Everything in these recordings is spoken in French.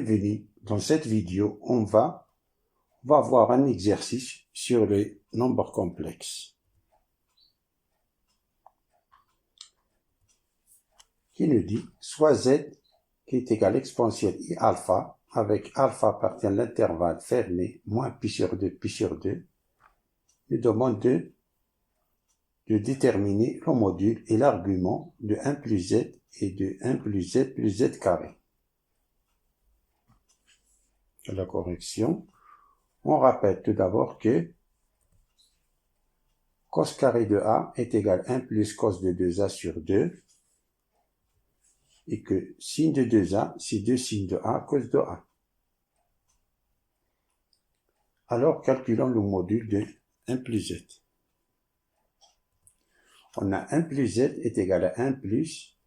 Bienvenue. Dans cette vidéo, on va voir un exercice sur les nombres complexes qui nous dit soit z qui est égal à l'exponentielle i alpha avec alpha appartient à l'intervalle fermé moins pi sur 2 nous demande de déterminer le module et l'argument de 1 plus z et de 1 plus z carré. La correction. On rappelle tout d'abord que cos carré de a est égal à 1 plus cos de 2a sur 2 et que sin de 2a, c'est 2 sin de a cos de a. Alors, calculons le module de 1 plus z. On a 1 plus z est égal à 1 plus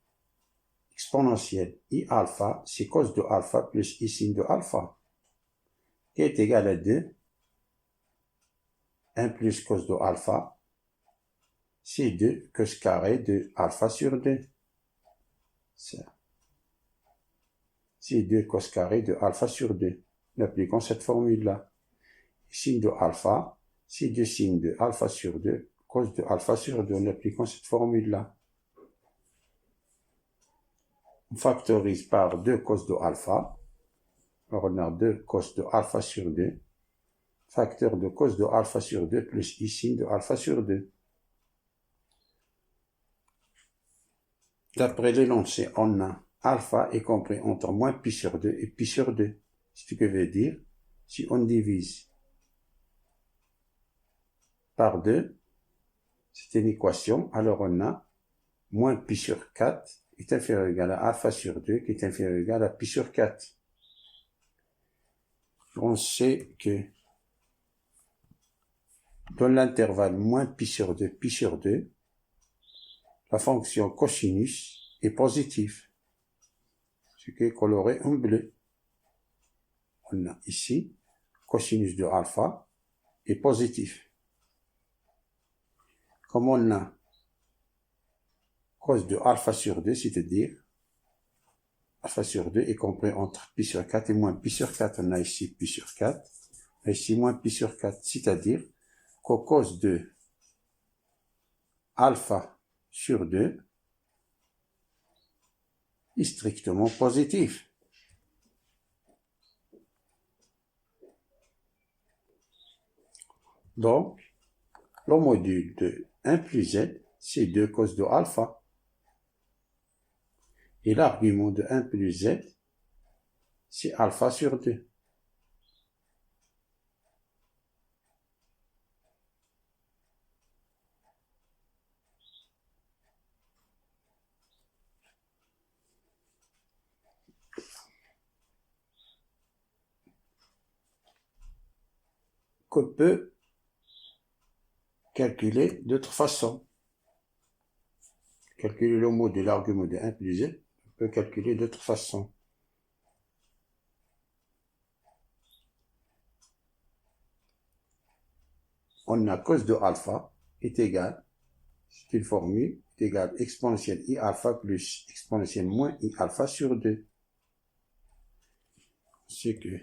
exponentielle i alpha, c'est cos de alpha plus i sin de alpha, qui est égal à 2. 1 plus cos de alpha, c'est 2 cos carré de alpha sur 2. C'est 2 cos carré de alpha sur 2. Nous appliquons cette formule-là. Sin de alpha, c'est 2 sin de alpha sur 2, cos de alpha sur 2. Nous appliquons cette formule-là. On factorise par 2 cos de alpha. Alors on a 2 cos de alpha sur 2. Facteur de cos de alpha sur 2 plus i sin de alpha sur 2. D'après l'énoncé, on a alpha est compris entre moins pi sur 2 et pi sur 2. Ce qui veut dire, si on divise par 2, c'est une équation, alors on a moins pi sur 4 est inférieur ou égal à alpha sur 2 qui est inférieur ou égal à pi sur 4. On sait que dans l'intervalle moins pi sur 2, la fonction cosinus est positive, ce qui est coloré en bleu. On a ici cosinus de alpha est positif. Comme on a cos de alpha sur 2, c'est-à-dire alpha sur 2 est compris entre pi sur 4 et moins pi sur 4. On a ici pi sur 4, on a ici moins pi sur 4, c'est-à-dire que cos de alpha sur 2 est strictement positif. Donc, le module de 1 plus z, c'est 2 cos de alpha. Et l'argument de 1 plus z, c'est alpha sur 2. Qu'on peut calculer d'autres façons. Calculer le mot de l'argument de 1 plus z, on peut calculer d'autres façons. On a cos de alpha est égal, c'est une formule, est égal exponentielle i alpha plus exponentielle moins i alpha sur 2. C'est que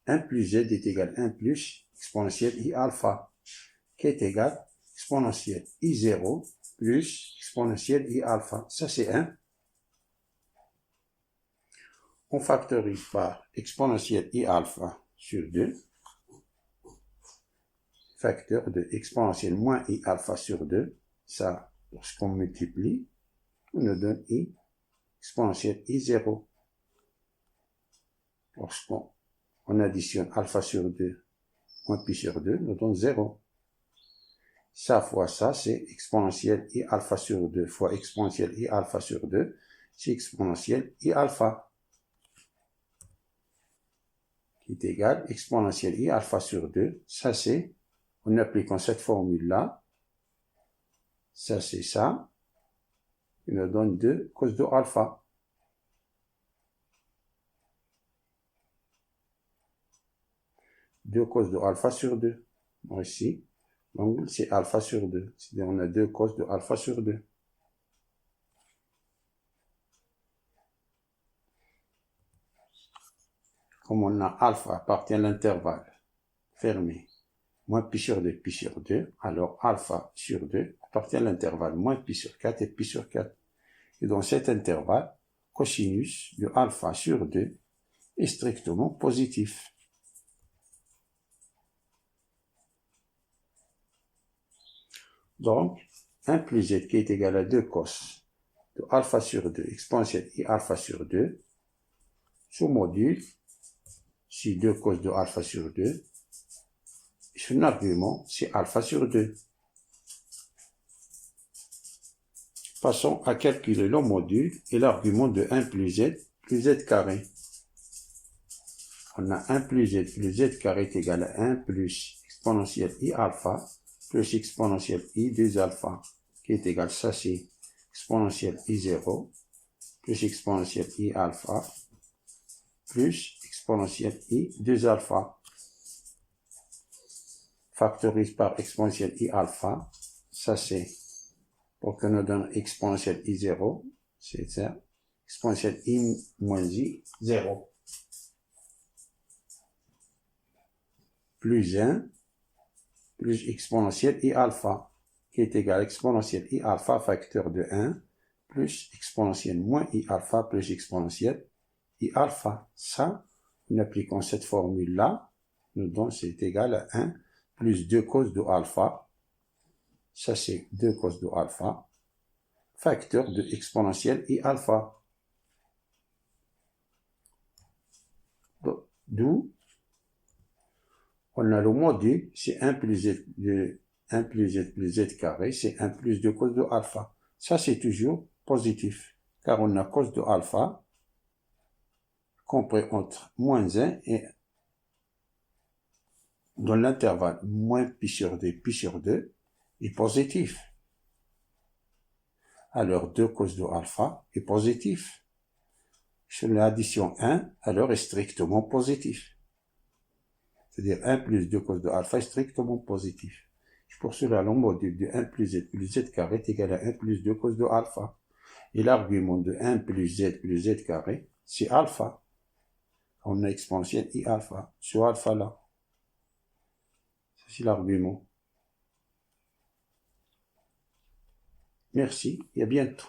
1 plus z est égal à 1 plus exponentielle i alpha, qui est égal exponentielle i0 plus exponentielle i alpha. Ça c'est 1. On factorise par exponentielle i alpha sur 2. Facteur de exponentielle moins i alpha sur 2. Ça, lorsqu'on multiplie, on nous donne i exponentielle i0. Lorsqu'on additionne alpha sur 2 moins pi sur 2, nous donne 0. Ça fois ça, c'est exponentielle i alpha sur 2 fois exponentielle i alpha sur 2, c'est exponentielle i alpha, qui est égal exponentielle i alpha sur 2. Ça c'est, en appliquant cette formule-là, ça c'est ça, il nous donne 2 cos de alpha. Deux cos de alpha sur 2. Bon, ici, l'angle c'est alpha sur 2. C'est-à-dire on a 2 cos de alpha sur 2. comme on a alpha appartient à l'intervalle fermé, moins pi sur 2, alors alpha sur 2 appartient à l'intervalle moins pi sur 4 et pi sur 4. Et dans cet intervalle, cosinus de alpha sur 2 est strictement positif. Donc, 1 plus z qui est égal à 2 cos de alpha sur 2 exponentielle i alpha sur 2 sous module si 2 cos de alpha sur 2 et son argument c'est alpha sur 2. Passons à calculer le module et l'argument de 1 plus z carré. On a 1 plus z carré est égal à 1 plus exponentielle i alpha plus exponentielle i 2 alpha qui est égal, ça c'est exponentielle i0 plus exponentielle i alpha plus exponentielle i 2 alpha. Factorise par exponentielle i alpha, ça c'est pour que nous donne exponentielle i0, c'est ça, exponentielle i moins i 0. Plus 1 plus exponentielle i alpha qui est égal à exponentielle i alpha facteur de 1 plus exponentielle moins i alpha plus exponentielle i alpha. Ça, en appliquant cette formule-là, nous donne c'est égal à 1 plus 2 cos de alpha. Ça, c'est 2 cos de alpha facteur de exponentielle i alpha. D'où on a le module, c'est 1 plus z plus z carré, c'est 1 plus 2 cos de alpha. Ça, c'est toujours positif, car on a cos de alpha compris entre moins 1 et dans l'intervalle moins pi sur 2 est positif. Alors 2 cos de alpha est positif. Sur l'addition 1, alors est strictement positif. C'est-à-dire 1 plus 2 cos de alpha est strictement positif. Pour cela, le module de 1 plus z carré est égal à 1 plus 2 cos de alpha. Et l'argument de 1 plus z carré, c'est alpha. On a exponentielle i alpha, sur alpha là. C'est l'argument. Merci et à bientôt.